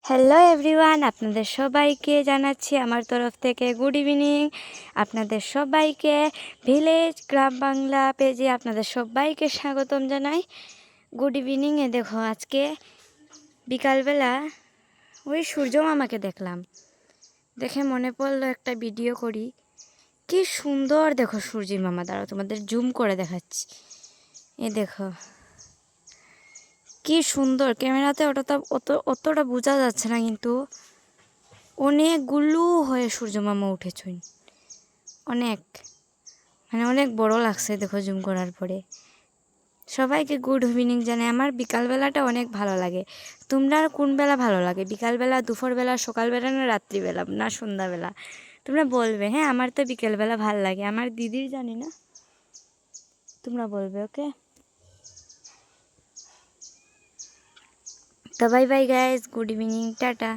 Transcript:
Hello everyone, আপনাদের সবাইকে জানাচ্ছি আমার তরফ থেকে গুড ইভিনিং। আপনাদের সবাইকে ভিলেজ গ্রাম বাংলা পেজে আপনাদের সবাইকে স্বাগতম জানাই। গুড ইভিনিংয়ে দেখো, আজকে বিকালবেলা ওই সূর্য মামাকে দেখলাম, দেখে মনে পড়লো একটা ভিডিও করি। কি সুন্দর দেখো সূর্য মামা, দাঁড়াও তোমাদের জুম করে দেখাচ্ছি। এ দেখো কি সুন্দর, ক্যামেরাতে অতটা বোঝা যাচ্ছে না, কিন্তু অনেকগুলো হয়ে সূর্য মামা উঠেছেন। অনেক বড় লাগছে দেখো জুম করার পরে। সবাইকে গুড ইভিনিং জানাই। আমার বিকালবেলাটা অনেক ভালো লাগে। তোমরা কোন বেলা ভালো লাগে? বিকালবেলা, দুপুরবেলা, সকালবেলা, না রাত্রিবেলা, না সন্ধ্যাবেলা? তোমরা বলবে। হ্যাঁ, আমার তো বিকেলবেলা ভালো লাগে। আমার দিদির জানি না, তোমরা বলবে। ওকে, তো bye bye guys, good evening, tata.